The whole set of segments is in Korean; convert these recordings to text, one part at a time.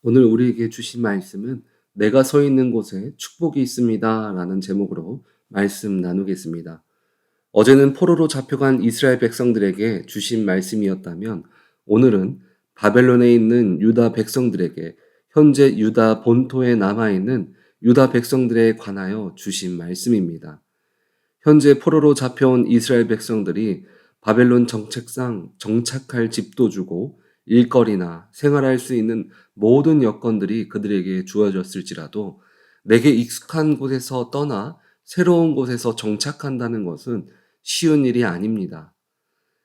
오늘 우리에게 주신 말씀은 내가 서 있는 곳에 축복이 있습니다. 라는 제목으로 말씀 나누겠습니다. 어제는 포로로 잡혀간 이스라엘 백성들에게 주신 말씀이었다면 오늘은 바벨론에 있는 유다 백성들에게 현재 유다 본토에 남아있는 유다 백성들에 관하여 주신 말씀입니다. 현재 포로로 잡혀온 이스라엘 백성들이 바벨론 정책상 정착할 집도 주고 일거리나 생활할 수 있는 모든 여건들이 그들에게 주어졌을지라도 내게 익숙한 곳에서 떠나 새로운 곳에서 정착한다는 것은 쉬운 일이 아닙니다.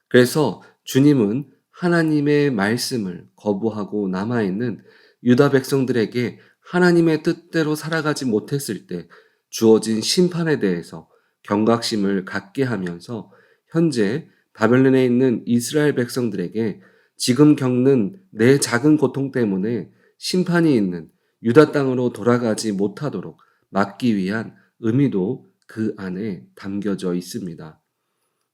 그래서 주님은 하나님의 말씀을 거부하고 남아있는 유다 백성들에게 하나님의 뜻대로 살아가지 못했을 때 주어진 심판에 대해서 경각심을 갖게 하면서 현재 바벨론에 있는 이스라엘 백성들에게 지금 겪는 내 작은 고통 때문에 심판이 있는 유다 땅으로 돌아가지 못하도록 막기 위한 의미도 그 안에 담겨져 있습니다.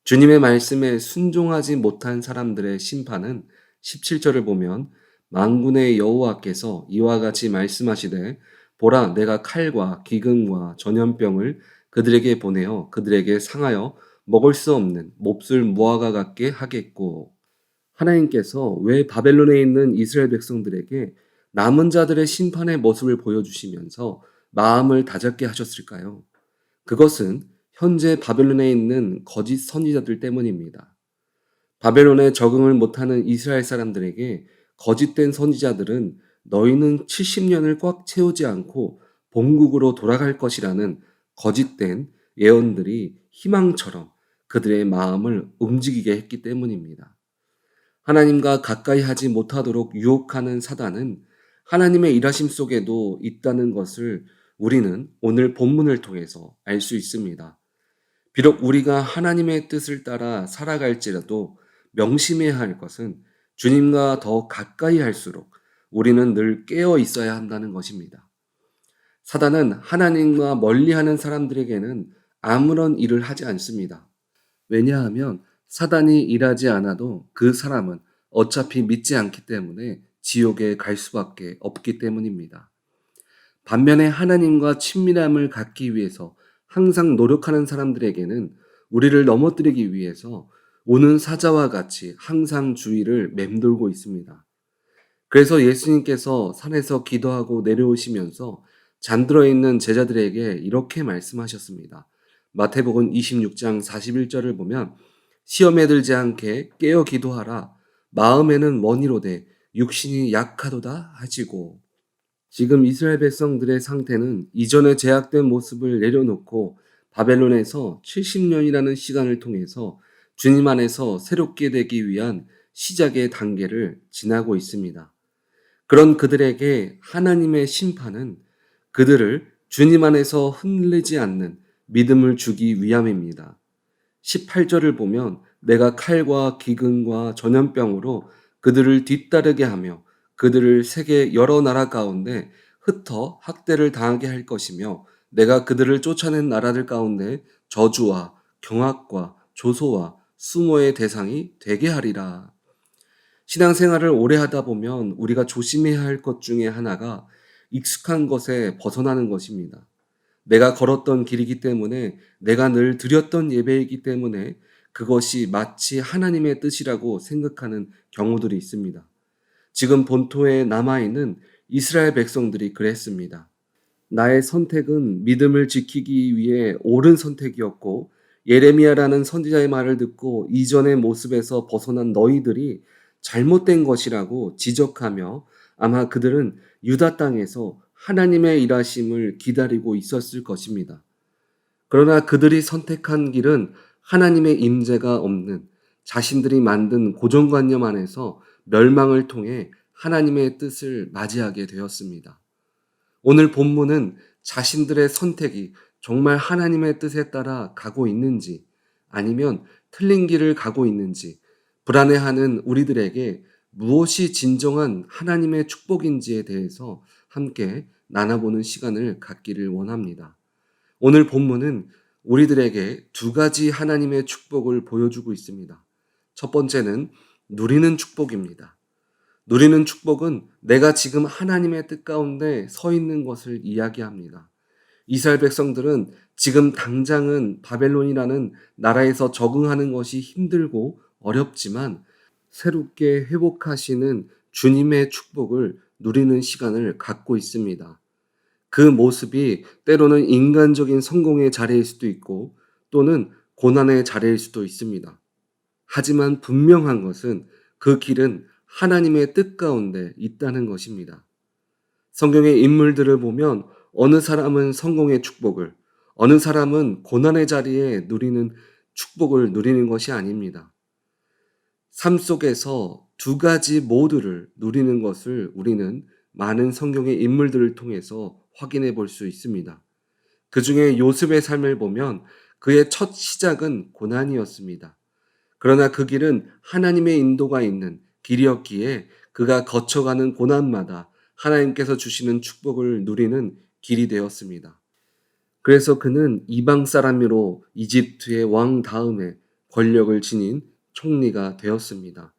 주님의 말씀에 순종하지 못한 사람들의 심판은 17절을 보면 만군의 여호와께서 이와 같이 말씀하시되 보라 내가 칼과 기근과 전염병을 그들에게 보내어 그들에게 상하여 먹을 수 없는 몹쓸 무화과 같게 하겠고. 하나님께서 왜 바벨론에 있는 이스라엘 백성들에게 남은 자들의 심판의 모습을 보여주시면서 마음을 다잡게 하셨을까요? 그것은 현재 바벨론에 있는 거짓 선지자들 때문입니다. 바벨론에 적응을 못하는 이스라엘 사람들에게 거짓된 선지자들은 너희는 70년을 꽉 채우지 않고 본국으로 돌아갈 것이라는 거짓된 예언들이 희망처럼 그들의 마음을 움직이게 했기 때문입니다. 하나님과 가까이 하지 못하도록 유혹하는 사단은 하나님의 일하심 속에도 있다는 것을 우리는 오늘 본문을 통해서 알 수 있습니다. 비록 우리가 하나님의 뜻을 따라 살아갈지라도 명심해야 할 것은 주님과 더 가까이 할수록 우리는 늘 깨어 있어야 한다는 것입니다. 사단은 하나님과 멀리하는 사람들에게는 아무런 일을 하지 않습니다. 왜냐하면 사단이 일하지 않아도 그 사람은 어차피 믿지 않기 때문에 지옥에 갈 수밖에 없기 때문입니다. 반면에 하나님과 친밀함을 갖기 위해서 항상 노력하는 사람들에게는 우리를 넘어뜨리기 위해서 오는 사자와 같이 항상 주위를 맴돌고 있습니다. 그래서 예수님께서 산에서 기도하고 내려오시면서 잠들어 있는 제자들에게 이렇게 말씀하셨습니다. 마태복음 26장 41절을 보면 시험에 들지 않게 깨어 기도하라. 마음에는 원이로되 육신이 약하도다 하시고. 지금 이스라엘 백성들의 상태는 이전의 제약된 모습을 내려놓고 바벨론에서 70년이라는 시간을 통해서 주님 안에서 새롭게 되기 위한 시작의 단계를 지나고 있습니다. 그런 그들에게 하나님의 심판은 그들을 주님 안에서 흔들리지 않는 믿음을 주기 위함입니다. 18절을 보면 내가 칼과 기근과 전염병으로 그들을 뒤따르게 하며 그들을 세계 여러 나라 가운데 흩어 학대를 당하게 할 것이며 내가 그들을 쫓아낸 나라들 가운데 저주와 경악과 조소와 수모의 대상이 되게 하리라. 신앙생활을 오래 하다 보면 우리가 조심해야 할 것 중에 하나가 익숙한 것에 벗어나는 것입니다. 내가 걸었던 길이기 때문에 내가 늘 드렸던 예배이기 때문에 그것이 마치 하나님의 뜻이라고 생각하는 경우들이 있습니다. 지금 본토에 남아있는 이스라엘 백성들이 그랬습니다. 나의 선택은 믿음을 지키기 위해 옳은 선택이었고 예레미야라는 선지자의 말을 듣고 이전의 모습에서 벗어난 너희들이 잘못된 것이라고 지적하며 아마 그들은 유다 땅에서 하나님의 일하심을 기다리고 있었을 것입니다. 그러나 그들이 선택한 길은 하나님의 임재가 없는 자신들이 만든 고정관념 안에서 멸망을 통해 하나님의 뜻을 맞이하게 되었습니다. 오늘 본문은 자신들의 선택이 정말 하나님의 뜻에 따라 가고 있는지 아니면 틀린 길을 가고 있는지 불안해하는 우리들에게 무엇이 진정한 하나님의 축복인지에 대해서 함께 나눠보는 시간을 갖기를 원합니다. 오늘 본문은 우리들에게 두 가지 하나님의 축복을 보여주고 있습니다. 첫 번째는 누리는 축복입니다. 누리는 축복은 내가 지금 하나님의 뜻 가운데 서 있는 것을 이야기합니다. 이스라엘 백성들은 지금 당장은 바벨론이라는 나라에서 적응하는 것이 힘들고 어렵지만 새롭게 회복하시는 주님의 축복을 누리는 시간을 갖고 있습니다. 그 모습이 때로는 인간적인 성공의 자리일 수도 있고 또는 고난의 자리일 수도 있습니다. 하지만 분명한 것은 그 길은 하나님의 뜻 가운데 있다는 것입니다. 성경의 인물들을 보면 어느 사람은 성공의 축복을, 어느 사람은 고난의 자리에 누리는 축복을 누리는 것이 아닙니다. 삶 속에서 두 가지 모두를 누리는 것을 우리는 많은 성경의 인물들을 통해서 확인해 볼 수 있습니다. 그 중에 요셉의 삶을 보면 그의 첫 시작은 고난이었습니다. 그러나 그 길은 하나님의 인도가 있는 길이었기에 그가 거쳐가는 고난마다 하나님께서 주시는 축복을 누리는 길이 되었습니다. 그래서 그는 이방 사람으로 이집트의 왕 다음에 권력을 지닌 총리가 되었습니다.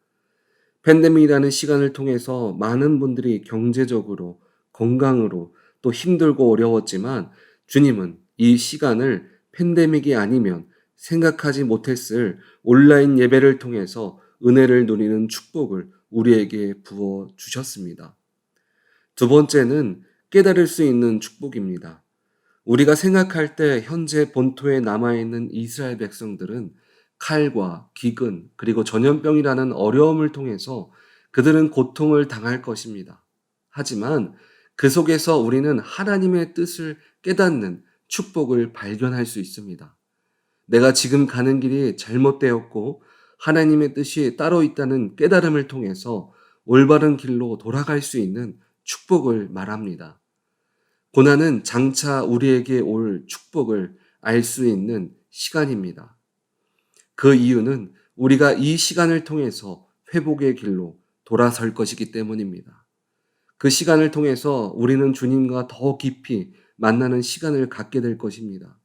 팬데믹이라는 시간을 통해서 많은 분들이 경제적으로, 건강으로 또 힘들고 어려웠지만 주님은 이 시간을 팬데믹이 아니면 생각하지 못했을 온라인 예배를 통해서 은혜를 누리는 축복을 우리에게 부어 주셨습니다. 두 번째는 깨달을 수 있는 축복입니다. 우리가 생각할 때 현재 본토에 남아있는 이스라엘 백성들은 칼과 기근 그리고 전염병이라는 어려움을 통해서 그들은 고통을 당할 것입니다. 하지만 그 속에서 우리는 하나님의 뜻을 깨닫는 축복을 발견할 수 있습니다. 내가 지금 가는 길이 잘못되었고 하나님의 뜻이 따로 있다는 깨달음을 통해서 올바른 길로 돌아갈 수 있는 축복을 말합니다. 고난은 장차 우리에게 올 축복을 알 수 있는 시간입니다. 그 이유는 우리가 이 시간을 통해서 회복의 길로 돌아설 것이기 때문입니다. 그 시간을 통해서 우리는 주님과 더 깊이 만나는 시간을 갖게 될 것입니다.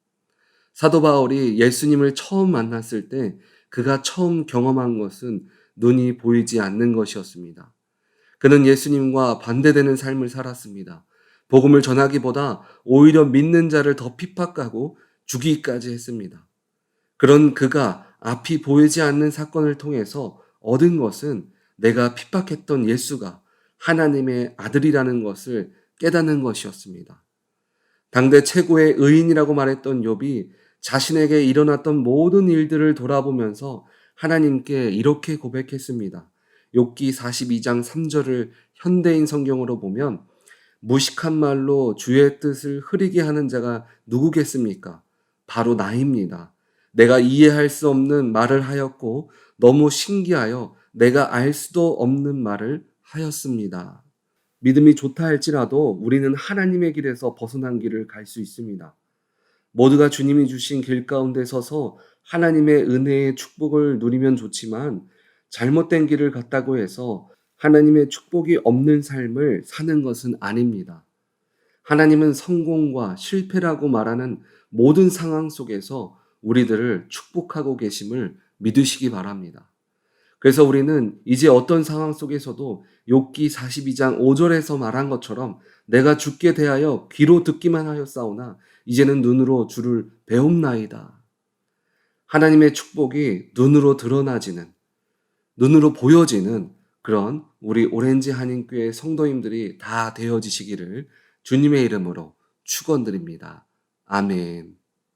사도 바울이 예수님을 처음 만났을 때 그가 처음 경험한 것은 눈이 보이지 않는 것이었습니다. 그는 예수님과 반대되는 삶을 살았습니다. 복음을 전하기보다 오히려 믿는 자를 더 핍박하고 죽이기까지 했습니다. 그런 그가 앞이 보이지 않는 사건을 통해서 얻은 것은 내가 핍박했던 예수가 하나님의 아들이라는 것을 깨닫는 것이었습니다. 당대 최고의 의인이라고 말했던 욥이 자신에게 일어났던 모든 일들을 돌아보면서 하나님께 이렇게 고백했습니다. 욥기 42장 3절을 현대인 성경으로 보면 무식한 말로 주의 뜻을 흐리게 하는 자가 누구겠습니까? 바로 나입니다. 내가 이해할 수 없는 말을 하였고 너무 신기하여 내가 알 수도 없는 말을 하였습니다. 믿음이 좋다 할지라도 우리는 하나님의 길에서 벗어난 길을 갈 수 있습니다. 모두가 주님이 주신 길 가운데 서서 하나님의 은혜의 축복을 누리면 좋지만 잘못된 길을 갔다고 해서 하나님의 축복이 없는 삶을 사는 것은 아닙니다. 하나님은 성공과 실패라고 말하는 모든 상황 속에서 우리들을 축복하고 계심을 믿으시기 바랍니다. 그래서 우리는 이제 어떤 상황 속에서도 욥기 42장 5절에서 말한 것처럼 내가 주께 대하여 귀로 듣기만 하였사오나 이제는 눈으로 주를 배움나이다. 하나님의 축복이 눈으로 드러나지는, 눈으로 보여지는 그런 우리 오렌지 한인교회 성도님들이 다 되어지시기를 주님의 이름으로 축원드립니다. 아멘.